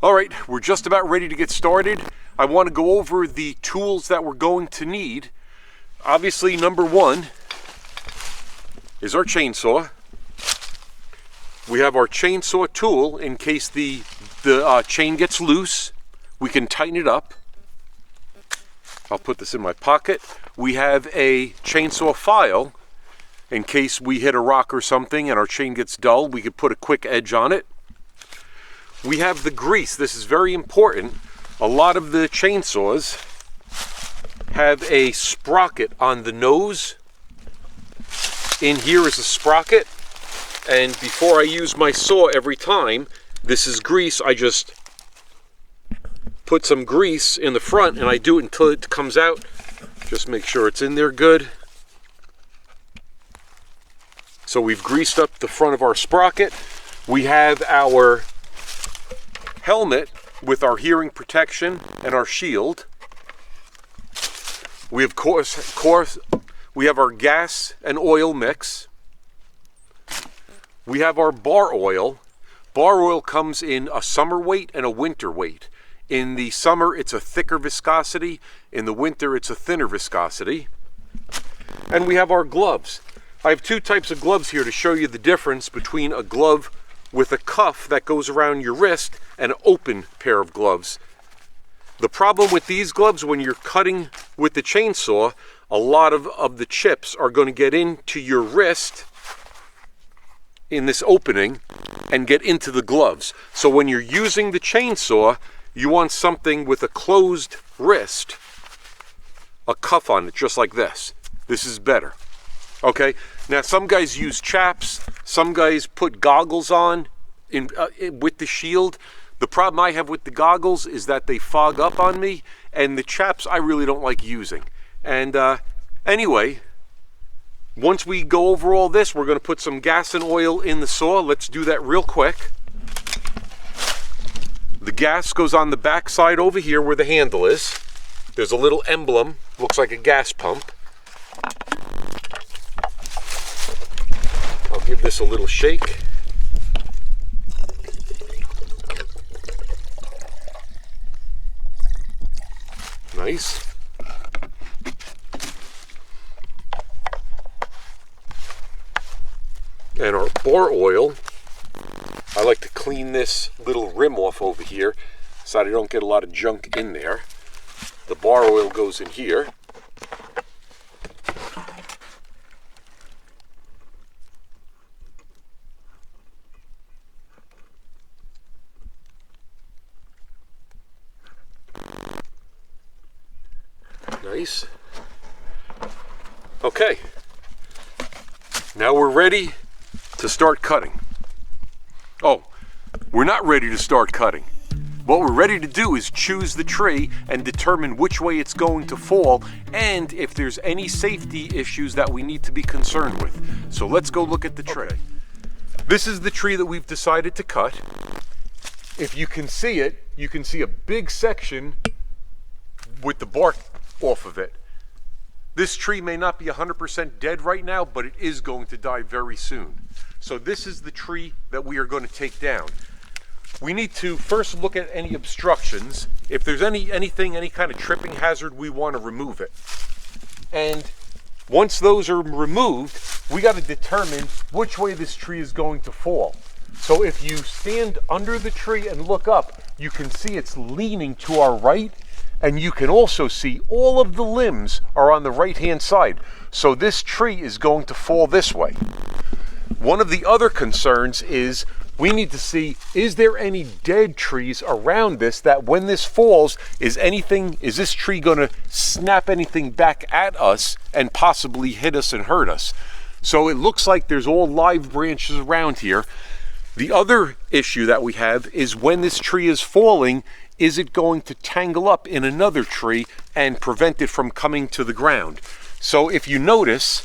All right, we're just about ready to get started. I want to go over the tools that we're going to need. Obviously, number one is our chainsaw. We have our chainsaw tool in case the chain gets loose. We can tighten it up. I'll put this in my pocket. We have a chainsaw file in case we hit a rock or something and our chain gets dull. We could put a quick edge on it. We have the grease. This is very important. A lot of the chainsaws have a sprocket on the nose. In here is a sprocket, and before I use my saw every time, this is grease. I just put some grease in the front and I do it until it comes out. Just make sure it's in there good. So we've greased up the front of our sprocket. We have our helmet with our hearing protection and our shield. We of course we have our gas and oil mix. We have our bar oil. Bar oil comes in a summer weight and a winter weight. In the summer it's a thicker viscosity, in the winter it's a thinner viscosity. And we have our gloves. I have two types of gloves here to show you the difference between a glove with a cuff that goes around your wrist and an open pair of gloves. The problem with these gloves, when you're cutting with the chainsaw, a lot of the chips are going to get into your wrist in this opening and get into the gloves. So when you're using the chainsaw, you want something with a closed wrist, a cuff on it, just like this. This is better. Okay, now some guys use chaps, some guys put goggles on with the shield. The problem I have with the goggles is that they fog up on me, and the chaps I really don't like using. And anyway, once we go over all this, we're going to put some gas and oil in the saw. Let's do that real quick. The gas goes on the back side over here where the handle is. There's a little emblem, looks like a gas pump. I'll give this a little shake. Nice. And our bar oil, I like to clean this little rim off over here so I don't get a lot of junk in there. The bar oil goes in here. Nice. Okay, now we're ready to start cutting. Oh, we're not ready to start cutting. What we're ready to do is choose the tree and determine which way it's going to fall and if there's any safety issues that we need to be concerned with. So let's go look at the tree. Okay. This is the tree that we've decided to cut. If you can see it, you can see a big section with the bark off of it. This tree may not be 100% dead right now, but it is going to die very soon. So this is the tree that we are going to take down. We need to first look at any obstructions. If there's any kind of tripping hazard, we want to remove it. And once those are removed, we got to determine which way this tree is going to fall. So if you stand under the tree and look up, you can see it's leaning to our right. And you can also see all of the limbs are on the right-hand side. So this tree is going to fall this way. One of the other concerns is we need to see, is there any dead trees around this that when this falls, is this tree going to snap anything back at us and possibly hit us and hurt us? So it looks like there's all live branches around here. The other issue that we have is when this tree is falling, is it going to tangle up in another tree and prevent it from coming to the ground? So if you notice,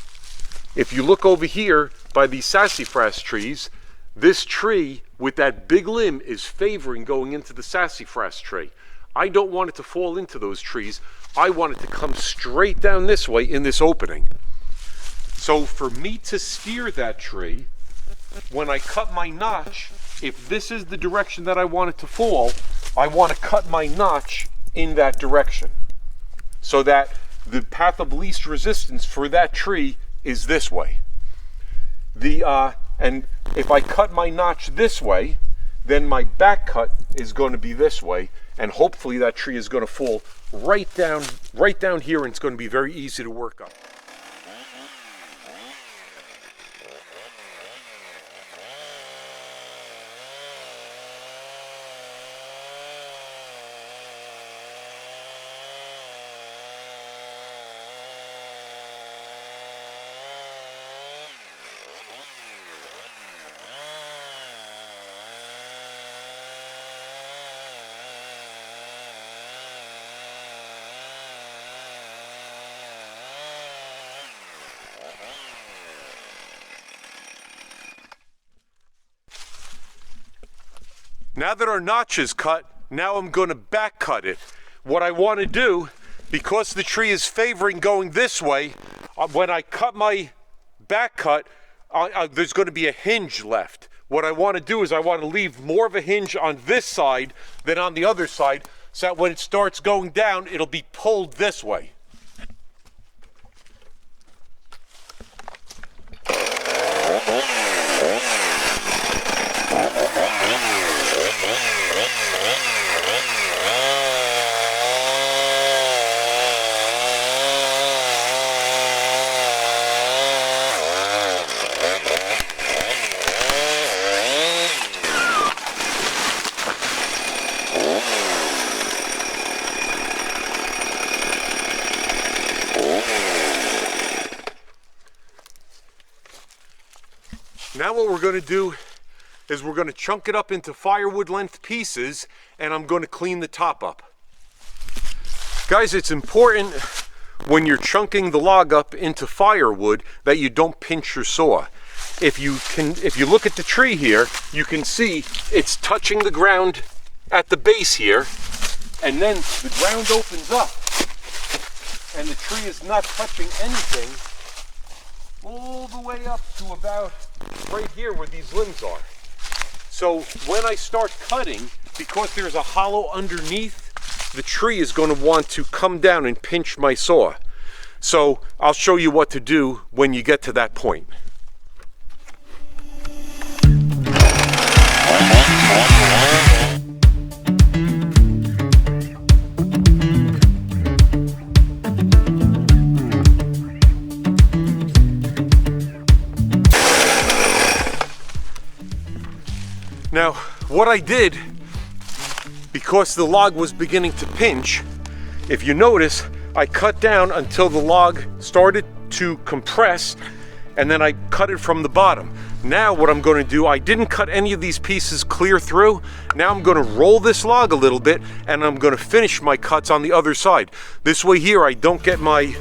if you look over here by these sassafras trees, this tree with that big limb is favoring going into the sassafras tree. I don't want it to fall into those trees. I want it to come straight down this way in this opening. So for me to steer that tree, when I cut my notch, if this is the direction that I want it to fall, I want to cut my notch in that direction so that the path of least resistance for that tree is this way. And if I cut my notch this way, then my back cut is going to be this way, and hopefully that tree is going to fall right down here, and it's going to be very easy to work on. Now that our notch is cut, now I'm going to back cut it. What I want to do, because the tree is favoring going this way, when I cut my back cut, there's going to be a hinge left. What I want to do is I want to leave more of a hinge on this side than on the other side, so that when it starts going down, it'll be pulled this way. Now what we're going to do is we're going to chunk it up into firewood length pieces, and I'm going to clean the top up. Guys, it's important when you're chunking the log up into firewood that you don't pinch your saw. If you look at the tree here, you can see it's touching the ground at the base here, and then the ground opens up and the tree is not touching anything all the way up to about right here where these limbs are. So when I start cutting, because there's a hollow underneath, the tree is going to want to come down and pinch my saw. So I'll show you what to do when you get to that point. Now, what I did, because the log was beginning to pinch, if you notice, I cut down until the log started to compress, and then I cut it from the bottom. Now what I'm going to do, I didn't cut any of these pieces clear through. Now I'm going to roll this log a little bit, and I'm going to finish my cuts on the other side. This way here, I don't get my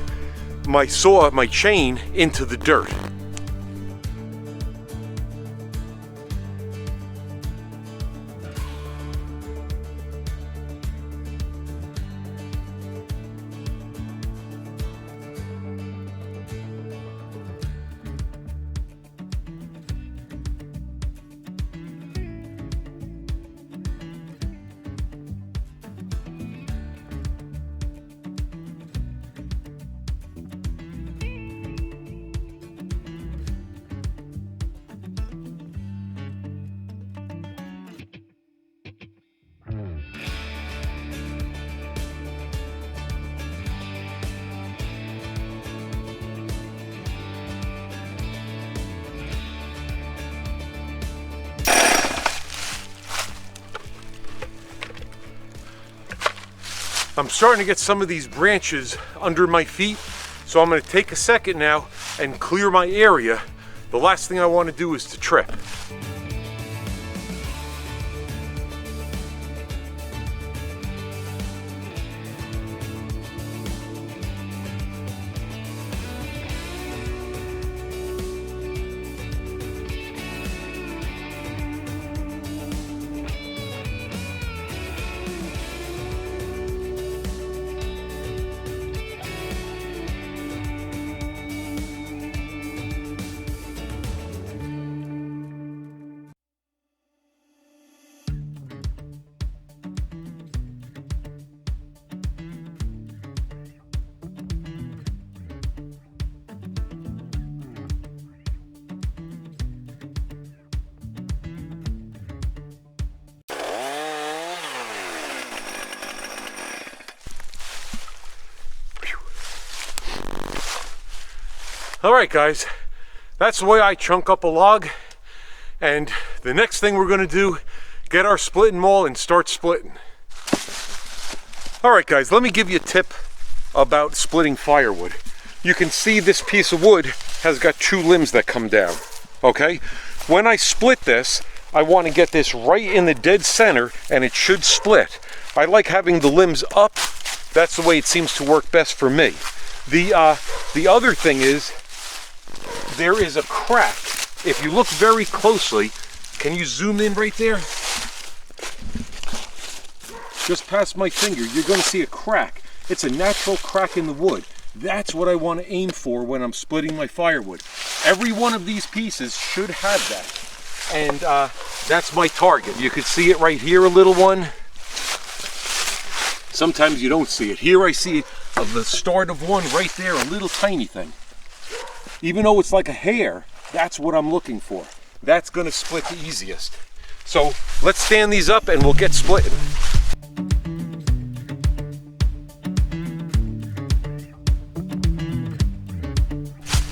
saw, my chain, into the dirt. I'm starting to get some of these branches under my feet, so I'm going to take a second now and clear my area. The last thing I want to do is to trip. All right, guys, that's the way I chunk up a log. And the next thing we're gonna do, get our splitting maul and start splitting. All right, guys, let me give you a tip about splitting firewood. You can see this piece of wood has got 2 limbs that come down, okay? When I split this, I want to get this right in the dead center and it should split. I like having the limbs up. That's the way it seems to work best for me. The other thing is, there is a crack. If you look very closely, can you zoom in right there? Just past my finger, you're going to see a crack. It's a natural crack in the wood. That's what I want to aim for when I'm splitting my firewood. Every one of these pieces should have that. And that's my target. You can see it right here, a little one. Sometimes you don't see it. Here I see the start of one right there, a little tiny thing. Even though it's like a hair, that's what I'm looking for. That's going to split the easiest. So let's stand these up and we'll get splitting.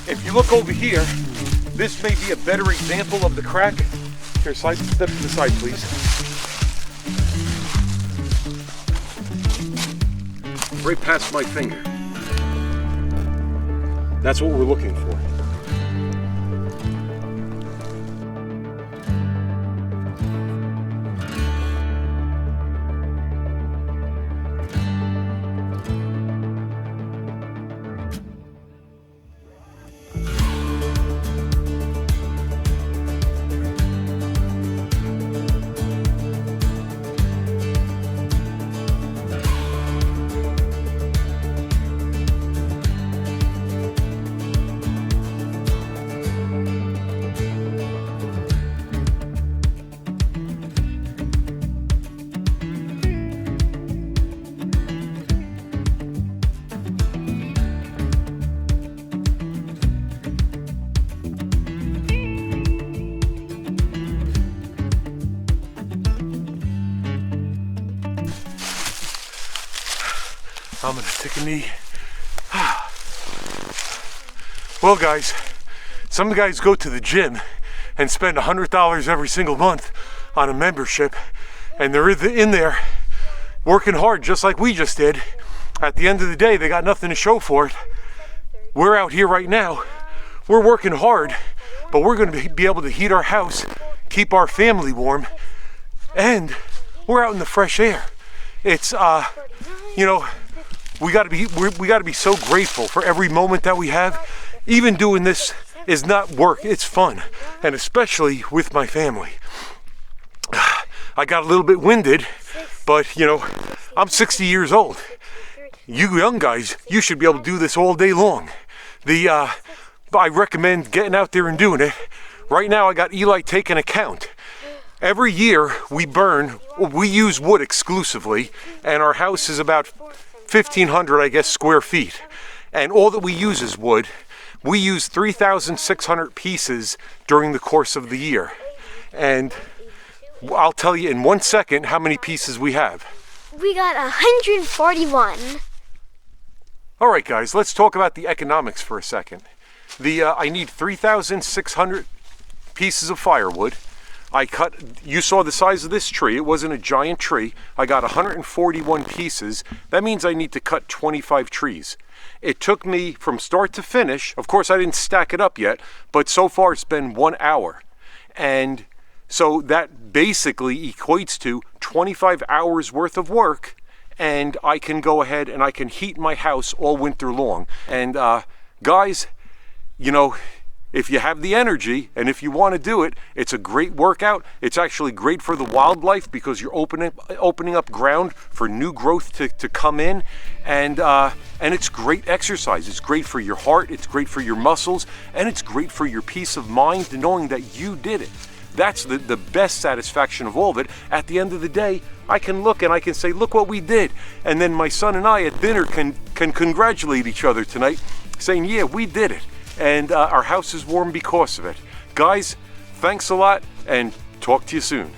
If you look over here, this may be a better example of the crack. Here, step to the side, please. Right past my finger. That's what we're looking for. I'm gonna take a knee. Well, guys, some guys go to the gym and spend $100 every single month on a membership, and they're in there working hard just like we just did. At the end of the day, they got nothing to show for it. We're out here right now. We're working hard, but we're gonna be able to heat our house, keep our family warm, and we're out in the fresh air. It's, you know, we gotta be so grateful for every moment that we have. Even doing this is not work, it's fun, and especially with my family. I got a little bit winded, but you know, I'm 60 years old. You young guys, you should be able to do this all day long. I recommend getting out there and doing it. Right now I got Eli taking a count. Every year we use wood exclusively, and our house is about 1,500, I guess, square feet. And all that we use is wood. We use 3,600 pieces during the course of the year. And I'll tell you in 1 second how many pieces we have. We got 141. All right, guys, let's talk about the economics for a second. I need 3,600 pieces of firewood. You saw the size of this tree. It wasn't a giant tree. I got 141 pieces. That means I need to cut 25 trees. It took me from start to finish. Of course, I didn't stack it up yet, but so far it's been 1 hour. And so that basically equates to 25 hours worth of work, and I can go ahead and I can heat my house all winter long. And guys, you know, if you have the energy and if you want to do it, it's a great workout. It's actually great for the wildlife because you're opening up ground for new growth to come in, and it's great exercise. It's great for your heart, it's great for your muscles, and it's great for your peace of mind knowing that you did it. That's the best satisfaction of all of it. At the end of the day, I can look and I can say, look what we did. And then my son and I at dinner can congratulate each other tonight, saying, yeah, we did it. And our house is warm because of it. Guys, thanks a lot, and talk to you soon.